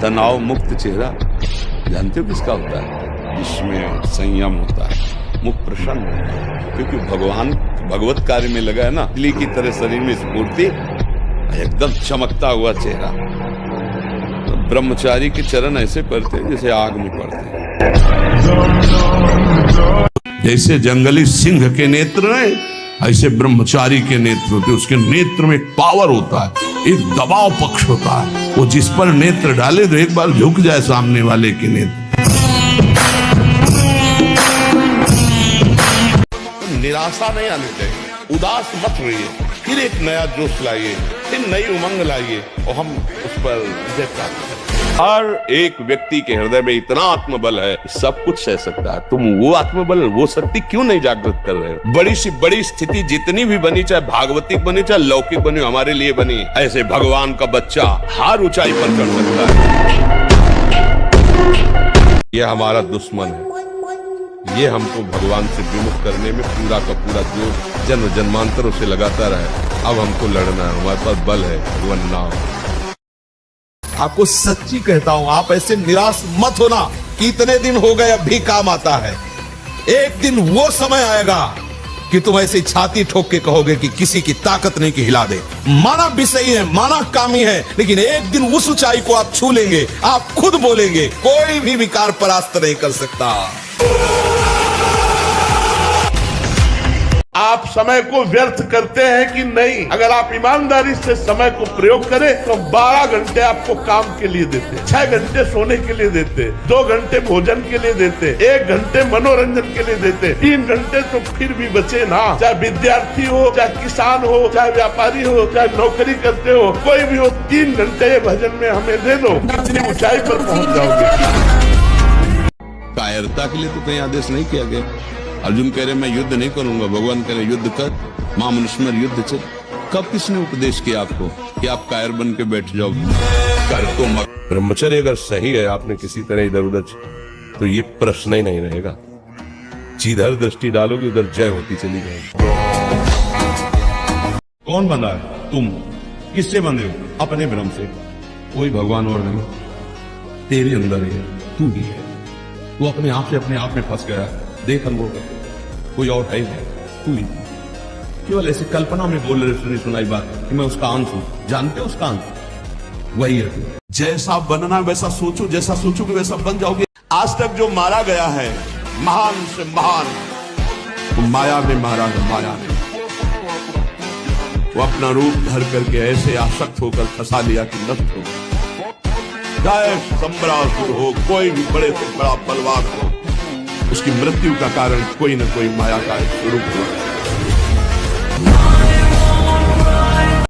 तनाव मुक्त चेहरा जानते हो किसका होता है? जिसमें संयम होता है, मुख प्रसन्न होता है, क्योंकि भगवान भगवत कार्य में लगा है ना। बिजली की तरह शरीर में स्फूर्ति, एकदम चमकता हुआ चेहरा। तो ब्रह्मचारी के चरण ऐसे पड़ते जैसे आग में पड़ते। जैसे जंगली सिंह के नेत्र हैं, ऐसे ब्रह्मचारी के नेत्र होते। उसके नेत्र में एक पावर होता है, एक दबाव पक्ष होता है। वो जिस पर नेत्र डाले तो एक बार झुक जाए सामने वाले के नेत्र। निराशा नहीं आनी चाहिए, उदास मत रहिए, फिर एक नया जोश लाइए, फिर नई उमंग लाइए और हम उस पर विजय प्राप्त करें। हर एक व्यक्ति के हृदय में इतना आत्मबल है, सब कुछ सह सकता है। तुम वो आत्मबल, वो शक्ति क्यों नहीं जागृत कर रहे हो? बड़ी सी बड़ी स्थिति जितनी भी बनी, चाहे भागवतिक बनी चाहे लौकिक बनी, हमारे लिए बनी, ऐसे भगवान का बच्चा हर ऊंचाई पर चढ़ सकता है। ये हमारा दुश्मन है, ये हमको भगवान से विमुख करने में पूरा का पूरा जोर जन्म जन्मांतरों से लगाता रहे। अब हमको लड़ना है, हमारे पास बल है, भगवान नाम। आपको सच्ची कहता हूं, आप ऐसे निराश मत होना कि इतने दिन हो गए अब भी काम आता है। एक दिन वो समय आएगा कि तुम ऐसे छाती ठोक के कहोगे कि किसी की ताकत नहीं कि हिला दे। माना विषयी है, माना कामी है, लेकिन एक दिन उस ऊंचाई को आप छू लेंगे। आप खुद बोलेंगे, कोई भी विकार परास्त नहीं कर सकता। आप समय को व्यर्थ करते हैं कि नहीं? अगर आप ईमानदारी से समय को प्रयोग करें तो 12 घंटे आपको काम के लिए देते, 6 घंटे सोने के लिए देते, 2 घंटे भोजन के लिए देते, 1 घंटे मनोरंजन के लिए देते, 3 घंटे तो फिर भी बचे ना। चाहे विद्यार्थी हो, चाहे किसान हो, चाहे व्यापारी हो, चाहे नौकरी करते हो, कोई भी हो, 3 घंटे भजन में हमें दे दो, कितनी ऊंचाई पर पहुंच जाओगे। कायरता के लिए तो कहीं आदेश नहीं किया गया। अर्जुन कह रहे मैं युद्ध नहीं करूंगा, भगवान कह रहे युद्ध कर, मां मनुष्य युद्ध चल। कब किसने उपदेश किया आपको कि आप कायर बन के बैठ जाओ? कर तो मत। ब्रह्मचर्य अगर सही है, आपने किसी तरह इधर उधर, तो ये प्रश्न ही नहीं रहेगा। जिधर दृष्टि डालोगे उधर जय होती चली जाएगी। कौन बंधा है? तुम। किससे बंधे हो? अपने भ्रम से। कोई भगवान और नहीं, तेरे अंदर ही है, तू ही है। वो अपने आप से अपने आप में फंस गया। देख अनुभव कर, कोई और है नहीं, तू ही। केवल ऐसे कल्पना में बोल रहे सुनी सुनाई बात कि मैं उसका अंश हूं। जानते हो उसका अंश वही है। जैसा बनना वैसा सोचो, जैसा सोचोगे वैसा बन जाओगे। आज तक जो मारा गया है महान से महान, वो माया में मारा है। माया ने वो अपना रूप धर करके ऐसे आसक्त होकर फंसा लिया कि नष्ट हो। चाहे संबरासुर हो, कोई भी बड़े से बड़ा बलवान हो, उसकी मृत्यु का कारण कोई न कोई माया का स्वरूप है।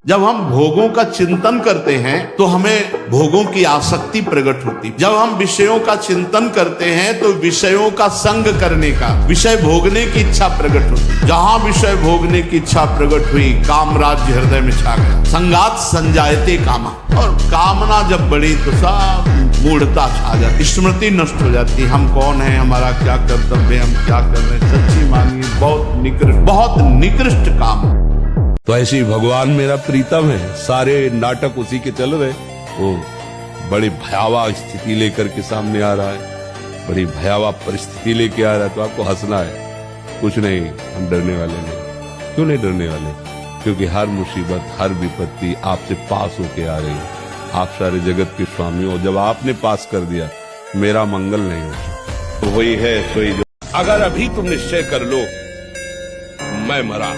जब हम भोगों का चिंतन करते हैं तो हमें भोगों की आसक्ति प्रकट होती। जब हम विषयों का चिंतन करते हैं तो विषयों का संग करने का, विषय भोगने की इच्छा प्रकट होती। जहां विषय भोगने की इच्छा प्रकट हुई, काम राज्य हृदय में छा गया। संगात संजायते कामा, और कामना जब बढ़ी तो सब मूढ़ता छा जाती, स्मृति नष्ट हो जाती। हम कौन है, हमारा क्या कर्तव्य, हम क्या कर रहे हैं, सच्ची मानिए बहुत निकृष्ट काम। तो ऐसी भगवान मेरा प्रीतम है। सारे नाटक उसी के चल रहे। वो बड़ी भयावह स्थिति लेकर के सामने आ रहा है, बड़ी भयावह परिस्थिति लेके आ रहा है, तो आपको हंसना है। कुछ नहीं, हम डरने वाले नहीं। क्यों नहीं डरने वाले? क्योंकि हर मुसीबत, हर विपत्ति आपसे पास होके आ रही है। आप सारे जगत के स्वामी हो। जब आपने पास कर दिया, मेरा मंगल नहीं हो, तो वही है सोई जो। अगर अभी तुम निश्चय कर लो मैं मरा,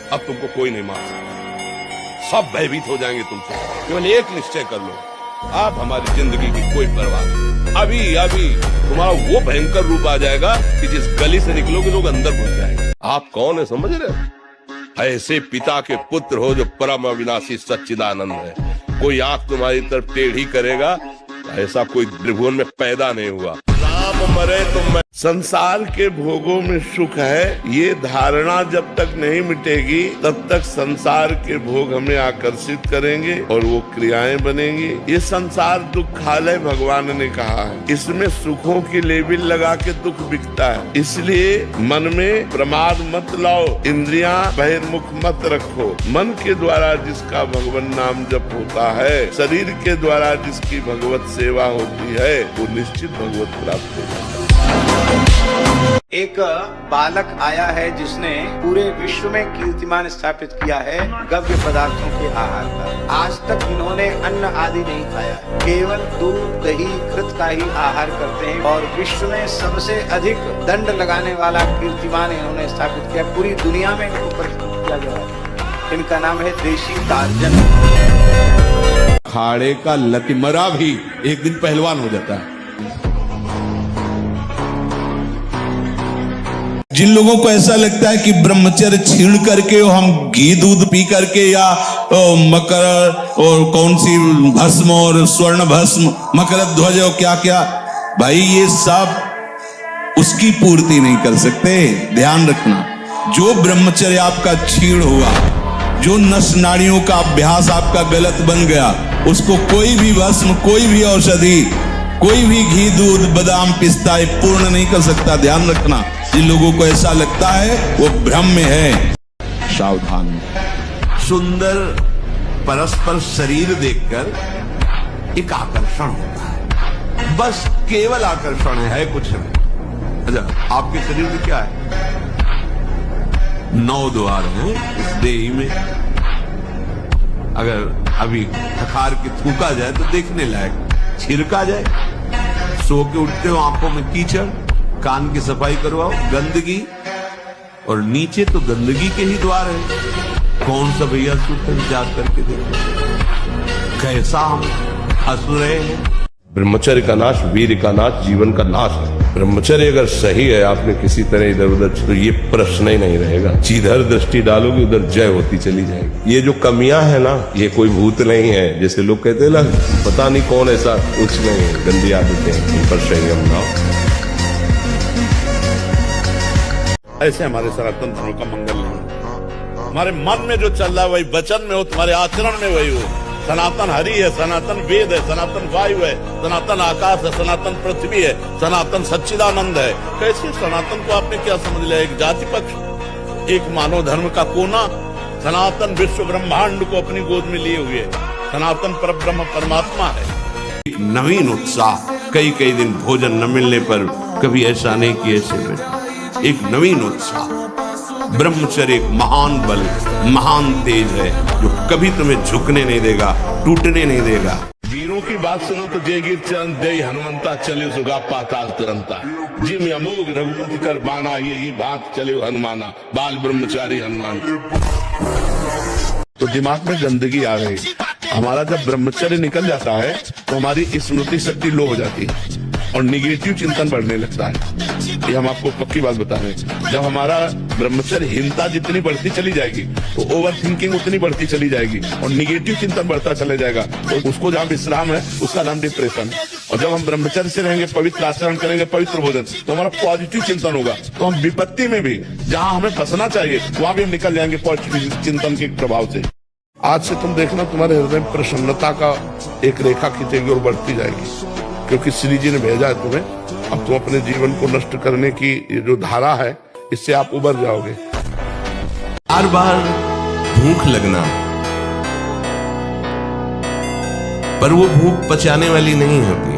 अब तुमको कोई नहीं मार सकता, सब भयभीत हो जाएंगे तुमसे। केवल एक निश्चय कर लो, आप हमारी जिंदगी की कोई परवाह नहीं। अभी अभी तुम्हारा वो भयंकर रूप आ जाएगा कि जिस गली से निकलोगे लोग अंदर घुस जाएंगे। आप कौन है समझ रहे हो? ऐसे पिता के पुत्र हो जो परम अविनाशी सच्चिदानंद है। कोई आंख तुम्हारी तरफ टेढ़ी करेगा, ऐसा कोई त्रिभुवन में पैदा नहीं हुआ। राम मरे तो मैं। संसार के भोगों में सुख है, ये धारणा जब तक नहीं मिटेगी तब तक संसार के भोग हमें आकर्षित करेंगे और वो क्रियाएं बनेंगी। ये संसार दुखालय भगवान ने कहा है, इसमें सुखों की लेबिल लगा के दुख बिकता है। इसलिए मन में प्रमाद मत लाओ, इंद्रियां बहिर्मुख मत रखो। मन के द्वारा जिसका भगवान नाम जप होता है, शरीर के द्वारा जिसकी भगवत सेवा होती है, वो निश्चित भगवत प्राप्त होगा। एक बालक आया है जिसने पूरे विश्व में कीर्तिमान स्थापित किया है गव्य पदार्थों के आहार का। आज तक इन्होंने अन्न आदि नहीं खाया, केवल दूध दही घृत का ही आहार करते हैं और विश्व में सबसे अधिक दंड लगाने वाला कीर्तिमान इन्होंने स्थापित किया। पूरी दुनिया में इनको पुरस्कृत किया गया है। इनका नाम है देशी टार्जन। खाड़े का लतिमरा भी एक दिन पहलवान हो जाता है। जिन लोगों को ऐसा लगता है कि ब्रह्मचर्य छीण करके हम घी दूध पी करके या मकर और कौन सी भस्म और स्वर्ण भस्म मकर ध्वज और क्या क्या, भाई ये सब उसकी पूर्ति नहीं कर सकते। ध्यान रखना, जो ब्रह्मचर्य आपका छीण हुआ, जो नस नाड़ियों का अभ्यास आपका गलत बन गया, उसको कोई भी भस्म, कोई भी औषधि, कोई भी घी दूध बादाम पिस्ता पूर्ण नहीं कर सकता। ध्यान रखना, जिन लोगों को ऐसा लगता है वो भ्रम में है, सावधान। सुंदर परस्पर शरीर देखकर एक आकर्षण होता है, बस केवल आकर्षण है, कुछ नहीं। अच्छा, आपके शरीर में क्या है? 9 द्वार हैं इस देही में। अगर अभी खखार के थूका जाए तो देखने लायक, छिड़का जाए, सो के उठते हो आंखों में कीचड़, कान की सफाई करवाओ, गंदगी, और नीचे तो गंदगी के ही द्वार है। कौन सा भैया सुख विचार करके देखो कैसा हम हंस रहे हैं। ब्रह्मचर्य का नाश वीर का नाश, जीवन का नाश है। ब्रह्मचर्य अगर सही है, आपने किसी तरह इधर उधर, तो ये प्रश्न ही नहीं रहेगा। जिधर दृष्टि डालोगे उधर जय होती चली जाएगी। ये जो कमियां है ना, ये कोई भूत नहीं है, जैसे लोग कहते हैं ना, पता नहीं कौन ऐसा, कुछ नहीं, गंदी आदतें, इन पर संयम लाओ। ऐसे हमारे सनातन धर्म का मंगल नहीं हो। हमारे मन में जो चल रहा है वही वचन में हो, तुम्हारे आचरण में वही हो। सनातन हरि है, सनातन वेद है, सनातन वायु है, सनातन आकाश है, सनातन पृथ्वी है, सनातन सच्चिदानंद है। कैसे सनातन को आपने क्या समझ लिया? एक जाति पक्ष, एक मानव धर्म का कोना। सनातन विश्व ब्रह्मांड को अपनी गोद में लिए हुए सनातन परब्रह्म परमात्मा है। एक नवीन उत्साह, कई कई दिन भोजन न मिलने पर कभी ऐसा नहीं कि ऐसे बैठे, एक नवीन उत्साह। ब्रह्मचर्य एक महान बल, महान तेज है जो कभी तुम्हें झुकने नहीं देगा, टूटने नहीं देगा। वीरों की बात सुनो तो जय गिर चरण जय हनुमंता, चले सुगा पाताल तुरंता। जिम अमोघ रघुपति कर बाना, यही बात चले हनुमाना, बाल ब्रह्मचारी हनुमान। तो दिमाग में गंदगी आ गई। हमारा जब ब्रह्मचर्य निकल जाता है तो हमारी स्मृति शक्ति लो हो जाती है और निगेटिव चिंतन बढ़ने लगता है। ये हम आपको पक्की बात बता रहे हैं। जब हमारा ब्रह्मचर्यहीनता जितनी बढ़ती चली जाएगी तो ओवर थिंकिंग उतनी बढ़ती चली जाएगी और निगेटिव चिंतन बढ़ता चला जाएगा। तो उसको जहाँ विश्राम है उसका नाम डिप्रेशन। और जब हम ब्रह्मचर्य से रहेंगे, पवित्र आचरण करेंगे, पवित्र भोजन, तो हमारा पॉजिटिव चिंतन होगा। तो हम विपत्ति में भी जहाँ हमें फंसना चाहिए वहां भी हम निकल जाएंगे पॉजिटिव चिंतन के प्रभाव से। आज से तुम देखना, तुम्हारे हृदय में प्रसन्नता का एक रेखा खींचेगी और बढ़ती जाएगी, क्योंकि श्री जी ने भेजा है तुम्हें। अब तुम अपने जीवन को नष्ट करने की जो धारा है, इससे आप उबर जाओगे। बार बार भूख लगना, पर वो भूख पचाने वाली नहीं होती।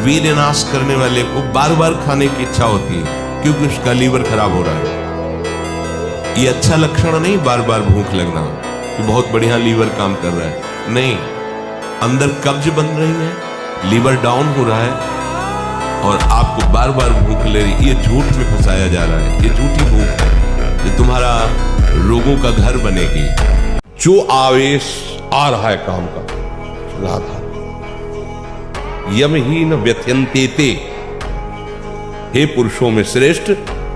वीर्य नाश करने वाले को बार बार खाने की इच्छा होती है क्योंकि उसका लीवर खराब हो रहा है। ये अच्छा लक्षण नहीं, बार बार भूख लगना कि बहुत बढ़िया लीवर काम कर रहा है। नहीं, अंदर कब्ज बन रही है, लीवर डाउन हो रहा है और आपको बार बार भूख ले रही। ये झूठ में फंसाया जा रहा है, ये झूठी भूख है जो तुम्हारा रोगों का घर बनेगी। जो आवेश आ रहा है काम का, राधा यम ही न व्यथयन्ते ते, हे पुरुषों में श्रेष्ठ,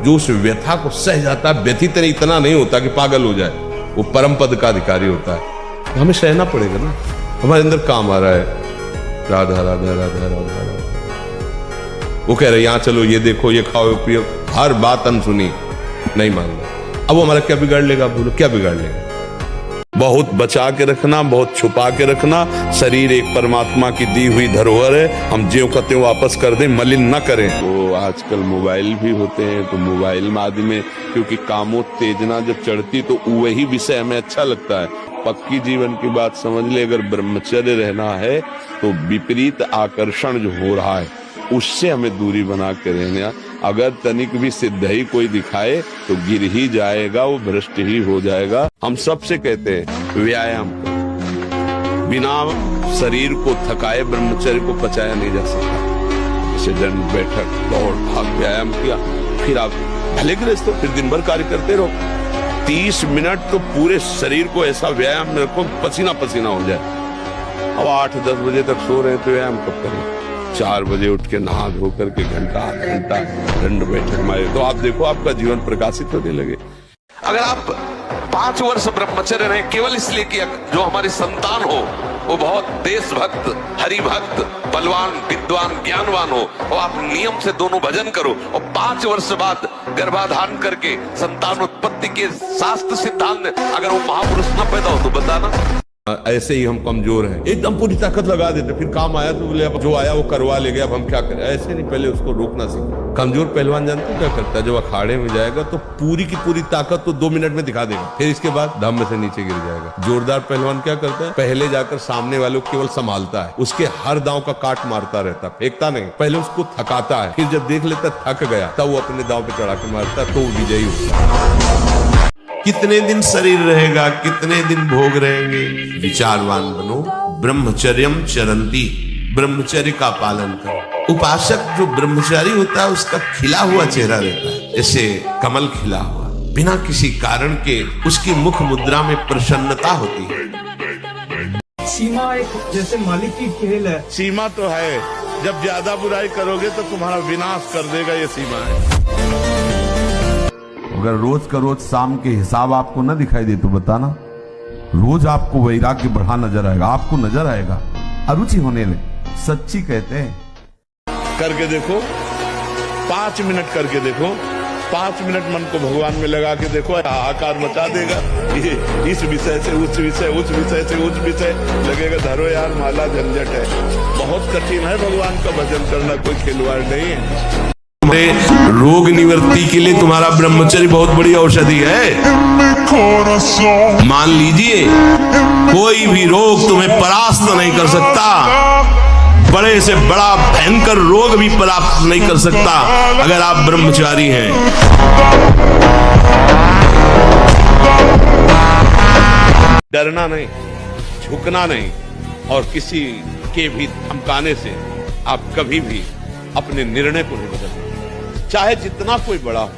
जो उस व्यथा को सह जाता है, व्यथित इतना नहीं होता कि पागल हो जाए, वो परम पद का अधिकारी होता है। तो हमें सहना पड़ेगा ना, हमारे अंदर काम आ रहा है। राधा राधा राधा राधा राधा। वो कह रहे यहाँ चलो, ये देखो, ये खाओ, पियो, हर बात अनसुनी, नहीं मान रहे। अब वो हमारा क्या बिगाड़ लेगा? बोलो क्या बिगाड़ लेगा? बहुत बचा के रखना, बहुत छुपा के रखना। शरीर एक परमात्मा की दी हुई धरोहर है, हम ज्यों का त्यों वापस कर दें, मलिन न करें। तो आजकल मोबाइल भी होते हैं, तो मोबाइल में आदमी, क्योंकि कामोत्तेजना जब चढ़ती तो वही विषय हमें अच्छा लगता है। पक्की जीवन की बात समझ ले, अगर ब्रह्मचर्य रहना है तो विपरीत आकर्षण जो हो रहा है उससे हमें दूरी बना के रहना। अगर तनिक भी सिद्ध ही कोई दिखाए तो गिर ही जाएगा, वो भ्रष्ट ही हो जाएगा। हम सबसे कहते हैं व्यायाम करो। बिना शरीर को थकाए ब्रह्मचर्य को पचाया नहीं जा सकता। जैसे दंड बैठक, दौड़ भाग, व्यायाम किया, फिर आप भले गृहस्थ हो, फिर दिन भर कार्य करते रहो। 30 मिनट तो पूरे शरीर को ऐसा व्यायाम में रखो पसीना पसीना हो जाए। अब 8-10 बजे तक सो रहे हैं तो व्यायाम कब करें? 4 बजे उठ के नहा धो करके घंटा आध घंटा दंड बैठक मारे तो आप देखो आपका जीवन प्रकाशित होने लगे। अगर आप 5 वर्ष ब्रह्मचर्य रहे केवल इसलिए कि जो हमारी संतान हो वो बहुत देशभक्त, हरिभक्त, बलवान, विद्वान, ज्ञानवान हो, और आप नियम से दोनों भजन करो, और 5 वर्ष बाद गर्भाधान करके संतान उत्पत्ति के शास्त्र सिद्धांत अगर वो महापुरुष न पैदा हो तो बताना। ऐसे ही हम कमजोर हैं, एकदम पूरी ताकत लगा देते, फिर काम आया तो बोले अब जो आया वो करवा ले गया, अब हम क्या करें? ऐसे नहीं, पहले उसको रोकना सीखें। कमजोर पहलवान जानते क्या करता है? जब अखाड़े में जाएगा तो पूरी की पूरी ताकत तो 2 मिनट में दिखा देगा, फिर इसके बाद धम्म से नीचे गिर जाएगा। जोरदार पहलवान क्या करता है? पहले जाकर सामने वालों को केवल संभालता है, उसके हर दांव का काट मारता रहता, फेंकता नहीं, पहले उसको थकाता है, फिर जब देख लेता थक गया तब वो अपने दांव पे चढ़ा के मारता है, तो वो विजयी होता है। कितने दिन शरीर रहेगा, कितने दिन भोग रहेंगे? विचारवान बनो। ब्रह्मचर्यम चरंती, ब्रह्मचर्य का पालन करो। उपासक जो ब्रह्मचारी होता है उसका खिला हुआ चेहरा रहता है, जैसे कमल खिला हुआ, बिना किसी कारण के उसकी मुख मुद्रा में प्रसन्नता होती है। सीमा एक जैसे मालिक की खेल है। सीमा तो है, जब ज्यादा बुराई करोगे तो तुम्हारा विनाश कर देगा, ये सीमा है। अगर रोज का रोज शाम के हिसाब आपको न दिखाई दे तो बताना, रोज आपको वैराग्य बढ़ा नजर आएगा, आपको नजर आएगा, अरुचि होने लगे। सच्ची कहते हैं करके देखो, 5 मिनट करके देखो, 5 मिनट मन को भगवान में लगा के देखो, आकार मचा देगा। ये इस विषय से उस विषय, उस विषय से उस विषय, लगेगा धरो यार माला झंझट है। बहुत कठिन है भगवान का भजन करना, कोई खिलवाड़ नहीं है। रोग निवृत्ति के लिए तुम्हारा ब्रह्मचर्य बहुत बड़ी औषधि है। मान लीजिए कोई भी रोग तुम्हें परास्त नहीं कर सकता, बड़े से बड़ा भयंकर रोग भी परास्त नहीं कर सकता अगर आप ब्रह्मचारी हैं। डरना नहीं, झुकना नहीं, और किसी के भी धमकाने से आप कभी भी अपने निर्णय को नहीं बदलना। चाहे जितना कोई बड़ा हो,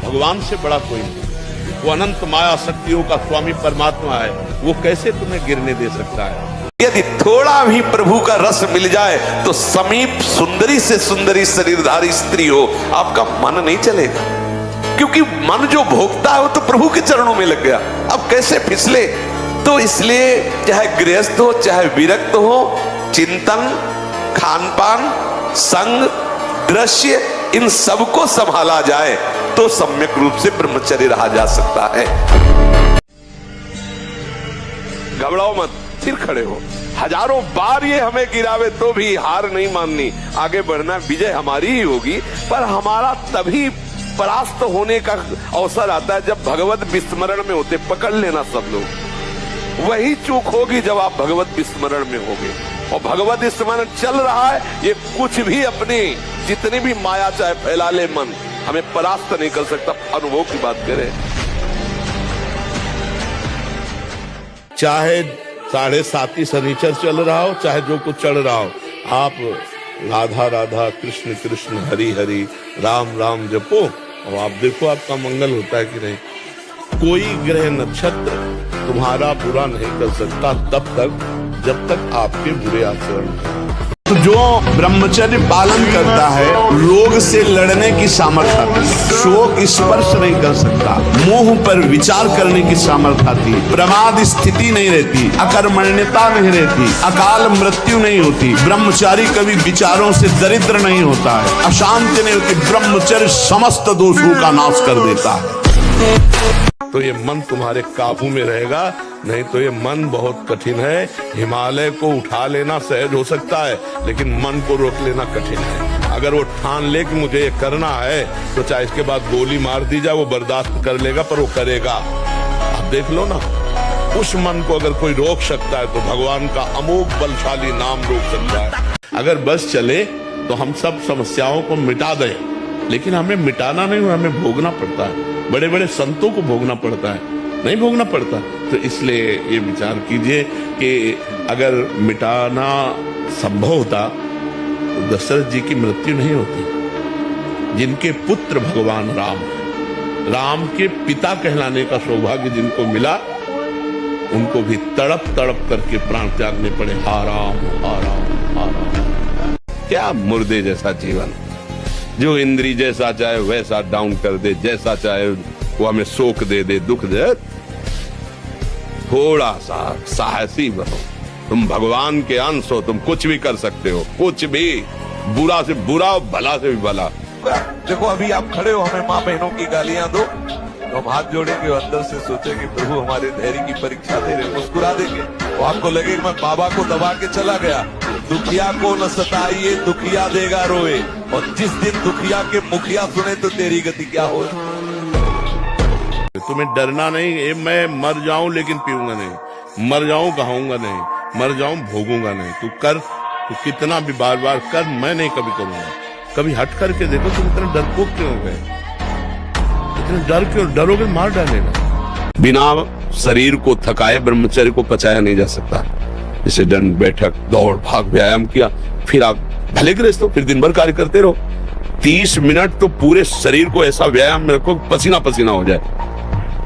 भगवान से बड़ा कोई नहीं। वो अनंत माया शक्तियों का स्वामी परमात्मा है, वो कैसे तुम्हें गिरने दे सकता है? यदि थोड़ा भी प्रभु का रस मिल जाए तो समीप सुंदरी से सुंदरी शरीरधारी स्त्री हो, आपका मन नहीं चलेगा, क्योंकि मन जो भोगता है वो तो प्रभु के चरणों में लग गया, अब कैसे फिसले? तो इसलिए चाहे गृहस्थ हो चाहे विरक्त हो, चिंतन, खान पान, संग, दृश्य, इन सबको संभाला जाए तो सम्यक रूप से ब्रह्मचर्य रहा जा सकता है। घबराओ मत, फिर खड़े हो। हजारों बार ये हमें गिरावे तो भी हार नहीं माननी, आगे बढ़ना, विजय हमारी ही होगी। पर हमारा तभी परास्त होने का अवसर आता है जब भगवत विस्मरण में होते। पकड़ लेना सब लोग, वही चूक होगी जब आप भगवत विस्मरण में होगे। और भगवत स्मरण चल रहा है, ये कुछ भी अपनी जितनी भी माया चाहे फैला ले मन, हमें परास्त नहीं कर सकता। अनुभव की बात करें, चाहे 7.5 शनिचर चल रहा हो, चाहे जो कुछ चल रहा हो, आप राधा राधा कृष्ण कृष्ण हरि हरि राम राम जपो, और आप देखो आपका मंगल होता है कि नहीं। कोई ग्रह नक्षत्र तुम्हारा बुरा नहीं कर सकता तब तक जब तक आपके बुरे आचरण तो जो ब्रह्मचर्य पालन करता है रोग से लड़ने की सामर्थ्य आती है, शोक स्पर्श नहीं कर सकता, मोह पर विचार करने की सामर्थ्य आती है, प्रमाद स्थिति नहीं रहती, अकर्मण्यता नहीं रहती, अकाल मृत्यु नहीं होती, ब्रह्मचारी कभी विचारों से दरिद्र नहीं होता है, अशांति नहीं होती, ब्रह्मचर्य समस्त दोषों का नाश कर देता है। तो ये मन तुम्हारे काबू में रहेगा, नहीं तो ये मन बहुत कठिन है। हिमालय को उठा लेना सहज हो सकता है, लेकिन मन को रोक लेना कठिन है। अगर वो ठान ले कि मुझे ये करना है, तो चाहे इसके बाद गोली मार दी जाए, वो बर्दाश्त कर लेगा, पर वो करेगा। आप देख लो ना, उस मन को अगर कोई रोक सकता है तो भगवान का अमोघ बलशाली नाम रोक सकता है। अगर बस चले तो हम सब समस्याओं को मिटा दें, लेकिन हमें मिटाना नहीं, हमें भोगना पड़ता है। बड़े बड़े संतों को भोगना पड़ता है, नहीं भोगना पड़ता। तो इसलिए ये विचार कीजिए कि अगर मिटाना संभव होता तो दशरथ जी की मृत्यु नहीं होती। जिनके पुत्र भगवान राम हैं, राम के पिता कहलाने का सौभाग्य जिनको मिला, उनको भी तड़प तड़प करके प्राण त्यागने पड़े। हा राम हा राम हा राम। क्या मुर्दे जैसा जीवन, जो इंद्री जैसा चाहे वैसा डाउन कर दे, जैसा चाहे वो हमें शोक दे दे, दुख दे। थोड़ा सा साहसी बनो, तुम भगवान के अंश हो, तुम कुछ भी कर सकते हो, कुछ भी, बुरा से बुरा, भला से भी भला। देखो अभी आप खड़े हो, हमें माँ बहनों की गालियां दो तो हम हाथ जोड़ेंगे, अंदर से सोचेंगे प्रभु हमारे धैर्य की परीक्षा दे रहे, मुस्कुरा देंगे। तो आपको लगेगा मैं बाबा को दबा के चला गया। दुखिया को न सताइए, दुखिया देगा रोए, और जिस दिन दुखिया के मुखिया सुने तो तेरी गति क्या हो। तुम्हें डरना नहीं, मैं मर जाऊं लेकिन पीऊंगा नहीं, मर जाऊं कहूंगा नहीं, मर जाऊं भोगूंगा नहीं। तू कर, तू कितना भी बार बार कर, मैं नहीं कभी करूंगा। कभी हट करके देखो तुम इतना डरपोक क्यों हो गए, इतना डर क्यों, डरोगे मार डालेगा। बिना शरीर को थकाए ब्रह्मचर्य को पचाया नहीं जा सकता। जैसे दंड बैठक दौड़ भाग व्यायाम किया, फिर आप भले गृहस्थ हो, फिर दिन भर कार्य करते रहो। 30 मिनट तो पूरे शरीर को ऐसा व्यायाम में रखो पसीना पसीना हो जाए।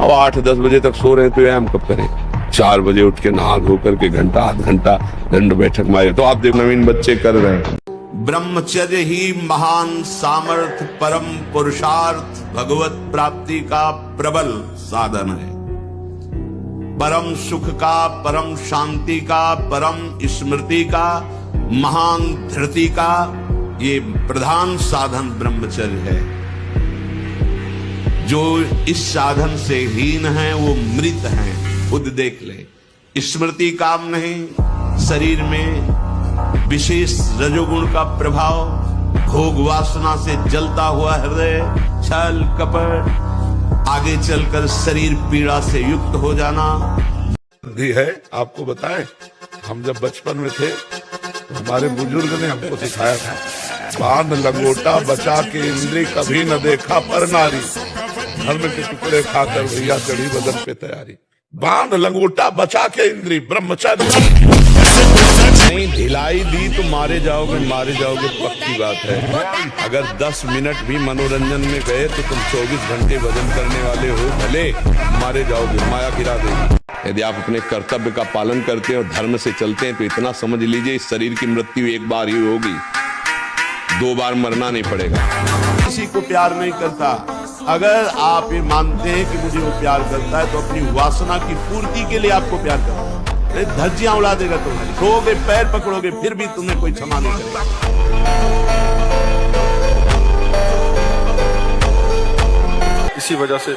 अब 8-10 बजे तक सो रहे हैं तो व्यायाम कब करें? 4 बजे उठ के नहा धो करके घंटा आध घंटा दंड बैठक मारे, तो आप देखो नवीन बच्चे कर रहे हैं। ब्रह्मचर्य ही महान सामर्थ्य, परम पुरुषार्थ, भगवत प्राप्ति का प्रबल साधन है। परम सुख का, परम शांति का, परम स्मृति का, महान धृति का ये प्रधान साधन ब्रह्मचर्य है। जो इस साधन से हीन है वो मृत है, खुद देख ले। स्मृति काम नहीं, शरीर में विशेष रजोगुण का प्रभाव, भोग वासना से जलता हुआ हृदय, छल कपट, आगे चलकर शरीर पीड़ा से युक्त हो जाना। बुद्धि है, आपको बताएं, हम जब बचपन में थे तो हमारे बुजुर्ग ने हमको सिखाया था, बांध लंगोटा बचा के इंद्री कभी न देखा पर नारी, धर्म के टुकड़े खाकर भैया चढ़ी बदन पे तैयारी। बांध लंगोटा बचा के इंद्री, ब्रह्मचर्य नहीं। ढिलाई दी तो मारे जाओगे, मारे जाओगे, पक्की बात है। अगर 10 मिनट भी मनोरंजन में गए तो तुम 24 घंटे भजन करने वाले हो, भले मारे जाओगे, माया गिरा देगी। यदि आप अपने कर्तव्य का पालन करते हैं और धर्म से चलते हैं तो इतना समझ लीजिए, इस शरीर की मृत्यु एक बार ही होगी, 2 बार मरना नहीं पड़ेगा। किसी को प्यार नहीं करता। अगर आप ये मानते हैं कि मुझे वो प्यार करता है तो अपनी वासना की पूर्ति के लिए आपको प्यार करता है। धज्जियां उड़ा देगा तुम्हारी, रोगे, पैर पकड़ोगे, फिर भी तुम्हें कोई क्षमा नहीं करेगा। इसी वजह से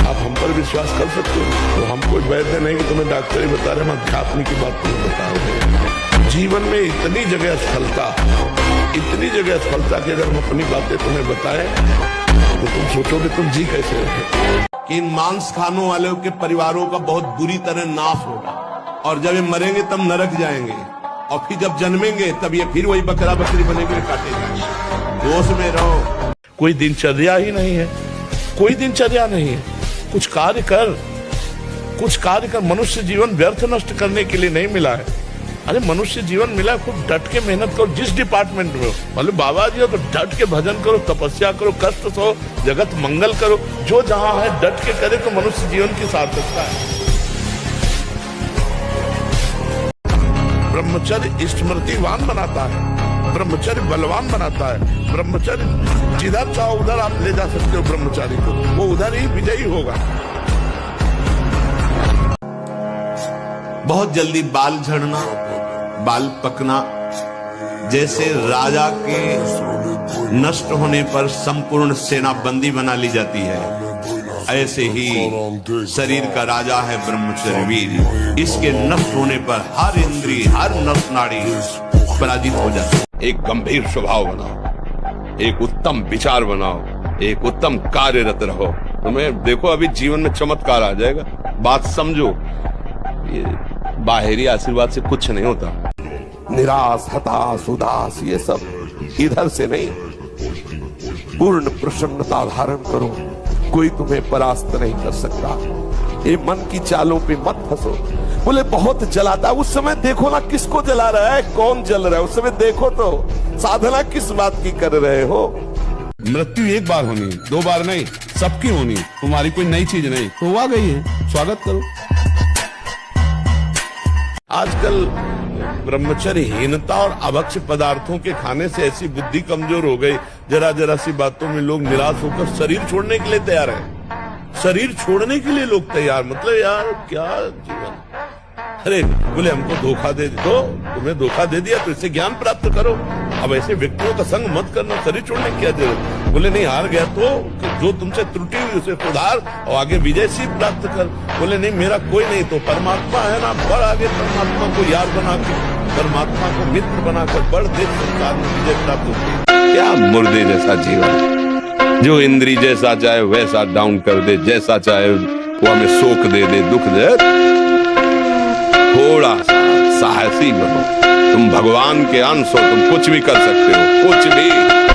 आप हम पर विश्वास कर सकते हो, तो हम कोई वैद्य नहीं कि तुम्हें डॉक्टर ही बता रहे, हम अध्यात्म की बात तुम्हें बता रहे। जीवन में इतनी जगह सफलता, इतनी जगह सफलता कि अगर हम अपनी बातें तुम्हें बताएं तो तुम सोचोगे तुम जी कैसे रहे। कि इन मांस खानों वालों के परिवारों का बहुत बुरी तरह नाश होगा, और जब ये मरेंगे तब नरक जाएंगे, और फिर जब जन्मेंगे तब ये फिर वही बकरा बकरी बनेंगे, काटे जाएंगे। दोष में रहो। कोई दिनचर्या ही नहीं है, कोई दिनचर्या नहीं है। कुछ कार्य कर, कुछ कार्य कर। मनुष्य जीवन व्यर्थ नष्ट करने के लिए नहीं मिला है। अरे मनुष्य जीवन मिला, खूब डट के मेहनत करो, जिस डिपार्टमेंट में हो। मतलब बाबा जी हो तो डट के भजन करो, तपस्या करो, कष्ट सहो, जगत मंगल करो। जो जहां है डट के करे तो मनुष्य जीवन की सार्थकता है। ब्रह्मचर्य स्मृतिवान बनाता है, ब्रह्मचर्य बलवान बनाता है। ब्रह्मचर्य जिधर चाहो उधर आप ले जा सकते हो ब्रह्मचारी को, वो उधर ही विजयी होगा। बहुत जल्दी बाल झड़ना, बाल पकना, जैसे राजा के नष्ट होने पर संपूर्ण सेना बंदी बना ली जाती है, ऐसे ही शरीर का राजा है ब्रह्मचर्य वीर। इसके नष्ट होने पर हर इंद्रिय, हर नस नाड़ी पराजित हो जाती है। एक गंभीर स्वभाव बनाओ, एक उत्तम विचार बनाओ, एक उत्तम कार्यरत रहो। तुम्हें देखो अभी जीवन में चमत्कार आ जाएगा। बात समझो, ये बाहरी आशीर्वाद से कुछ नहीं होता। निराश, हताश, उदास ये सब इधर से नहीं, पूर्ण प्रसन्नता धारण करो। कोई तुम्हें परास्त नहीं कर सकता। ये मन की चालों पे मत फंसो। बोले बहुत जलाता, उस समय देखो ना किसको जला रहा है, कौन जल रहा है, उस समय देखो तो साधना किस बात की कर रहे हो। मृत्यु एक बार होनी, दो बार नहीं, सबकी होनी। तुम्हारी कोई नई चीज नहीं, तो आ गई है, स्वागत करो। आजकल ब्रह्मचर्यहीनता और अभक्ष्य पदार्थों के खाने से ऐसी बुद्धि कमजोर हो गई, जरा जरा सी बातों में लोग निराश होकर शरीर छोड़ने के लिए तैयार है। शरीर छोड़ने के लिए लोग तैयार, मतलब यार क्या जीवन। अरे बोले हमको धोखा दे दो, तुम्हें धोखा दे दिया तो इससे ज्ञान प्राप्त करो। अब ऐसे व्यक्तियों का संग मत करना, शरीर छोड़ने की क्या जरूरत। बोले नहीं, हार गया तो जो तुमसे त्रुटि हुई उसे सुधार और आगे विजय सी प्राप्त कर। बोले नहीं, मेरा कोई नहीं तो परमात्मा है ना, बढ़ आगे परमात्मा को यार बना के, परमात्मा को मित्र बनाकर बढ़, देख संसार में विजय प्राप्त होती। क्या मुर्दे जैसा जीवन, जो इंद्री जैसा चाहे वैसा डाउन कर दे, जैसा चाहे वो हमें शोक दे दे, दुख दे। थोड़ा सा साहसी बनो, तुम भगवान के अंश हो, तुम कुछ भी कर सकते हो, कुछ भी।